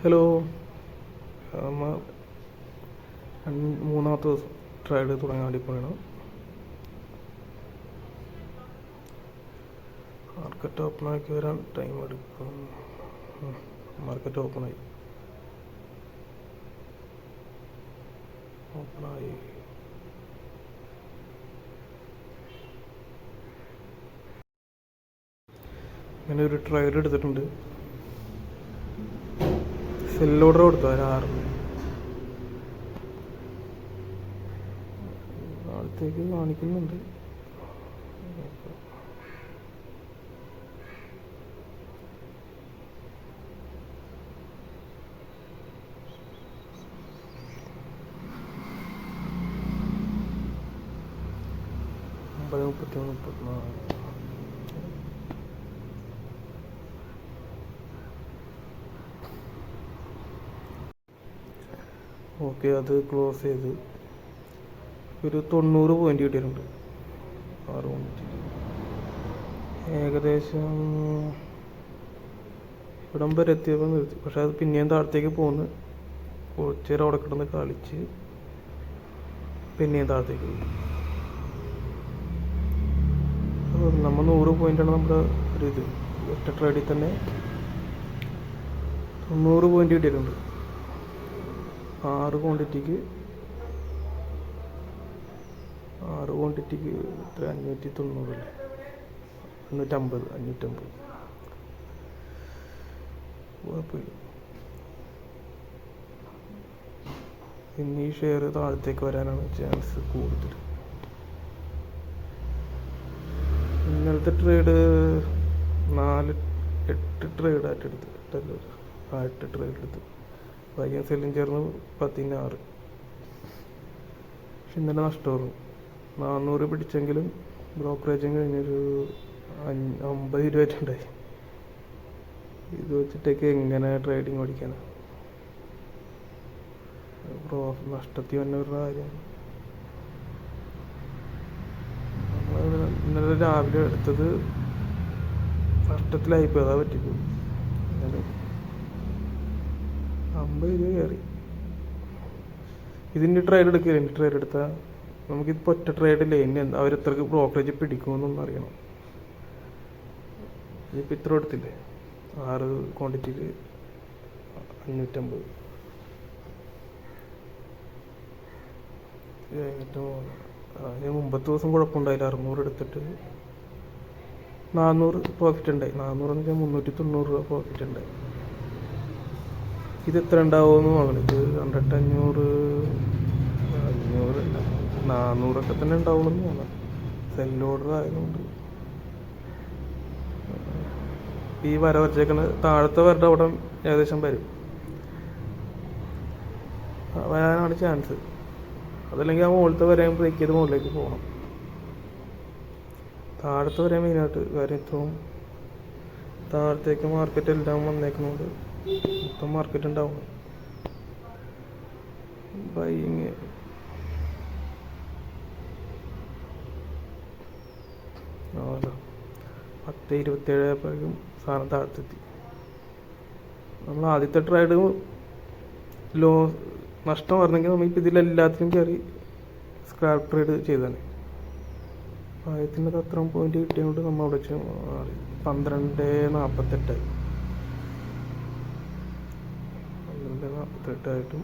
Hello. നമ്മൾ മൂന്നാമത്തെ ദിവസം ട്രയഡ് തുടങ്ങാൻ വേണ്ടി പോകണം. മാർക്കറ്റ് ഓപ്പണാക്കി വരാൻ ടൈം എടുക്കും. മാർക്കറ്റ് ഓപ്പണായി. അങ്ങനെ ഒരു ട്രയഡ് എടുത്തിട്ടുണ്ട്. സെൽ ഓർഡർ കൊടുത്തു. അതിന് നാളത്തേക്ക് കാണിക്കുന്നുണ്ട്. ഓക്കെ, അത് ക്ലോസ് ചെയ്ത് ഒരു 90 പോയിന്റ് കിട്ടിയിട്ടുണ്ട്. 6 പോയിന്റ് ഏകദേശം ഇവിടം വരെ എത്തിയപ്പോൾ നിർത്തി. പക്ഷെ അത് പിന്നെയും താഴത്തേക്ക് പോന്ന് കുറച്ചേരം അവിടെ കിടന്ന് കളിച്ച് പിന്നെയും താഴത്തേക്ക് പോയി. നമ്മൾ 100 പോയിന്റാണ് നമ്മുടെ ഒരു ഇത്. ഒറ്റ ട്രേഡിൽ തന്നെ 90 പോയിന്റ് കിട്ടിയിട്ടുണ്ട്. 6 ക്വാണ്ടിറ്റിക്ക് 590 അല്ലേ, 550 കുഴപ്പമില്ല. ഇനി ഈ ഷെയർ താഴത്തേക്ക് വരാനാണ് ചാൻസ് കൂടുതൽ. ഇന്നലത്തെ ട്രേഡ് 8 ട്രേഡ് ആയിട്ട് എടുത്ത് 8 ട്രേഡ് എടുത്ത് ബൈയും സെല്ലും ചേർന്ന് 16. പക്ഷെ ഇന്നലെ നഷ്ടമായിരുന്നു. 400 പിടിച്ചെങ്കിലും ബ്രോക്കറേജും കഴിഞ്ഞൊരു 50 രൂപയായിട്ടുണ്ടായി. ഇത് വെച്ചിട്ടൊക്കെ എങ്ങനെ ട്രേഡിങ് പഠിക്കാനാണ്? നഷ്ടത്തിൽ തന്നെ ഒരു കാര്യമാണ്. ഇന്നലെ രാവിലെ എടുത്തത് നഷ്ടത്തിലായിപ്പോയി. അതാ പറ്റിപ്പോയി. 50 രൂപ കയറി. ഇതിൻ്റെ ട്രേഡ് എടുക്കില്ല. എൻ്റെ ട്രേഡ് എടുത്താൽ നമുക്കിപ്പോൾ ഒറ്റ ട്രേഡില്ല. ഇനി അവരെത്രക്ക് ബ്രോക്കറേജ് പിടിക്കുമെന്നൊന്നും അറിയണം. ഇതിപ്പോൾ ഇത്ര എടുത്തില്ലേ, 6 ക്വാണ്ടിറ്റിയിൽ 550 ഏറ്റവും. അതിന് മുമ്പത്തെ ദിവസം കുഴപ്പമുണ്ടായില്ല. 600 എടുത്തിട്ട് 400 പ്രോഫിറ്റ് ഉണ്ടായി. 400 എന്ന് വെച്ചാൽ 390 രൂപ പ്രോഫിറ്റ് ഉണ്ടായി. ഇത് എത്ര ഉണ്ടാവുമെന്ന് നോക്കണം. ഇത് 500 400 തന്നെ ഉണ്ടാവുമെന്ന് തോന്നാം. സെൽ ഓർഡർ ആയതുകൊണ്ട് ഈ വര വരച്ചേക്കണ താഴത്തെ വരുടെ അവിടെ ഏകദേശം വരാനാണ് ചാൻസ്. അതല്ലെങ്കിൽ ആ മുകളിലത്തെ വരെയും ബ്രേക്ക് ചെയ്ത് മുകളിലേക്ക് പോകണം. താഴത്തെ വരെ മെയിനായിട്ട് കാര്യം. ഇത്രയും താഴത്തേക്ക് മാർക്കറ്റ് എല്ലാം വന്നേക്കുന്നതുകൊണ്ട് മൊത്തം മാർക്കറ്റ് ഉണ്ടാവും. ബൈയിങ് 10:27 ആയപ്പോഴേക്കും സാധനം താഴത്തെത്തി. നമ്മൾ ആദ്യത്തെ ട്രേഡ് നഷ്ടം പറഞ്ഞെങ്കിൽ നമ്മളിപ്പോൾ ഇതിലെല്ലാത്തിനും കയറി സ്ക്രാപ്പ് ട്രേഡ് ചെയ്താണ്. ആദ്യത്തിൻ്റെ അത്രയും പോയിന്റ് കിട്ടിയതുകൊണ്ട് നമ്മൾ അവിടെ വെച്ച് 12:48 12:48 ആയിട്ടും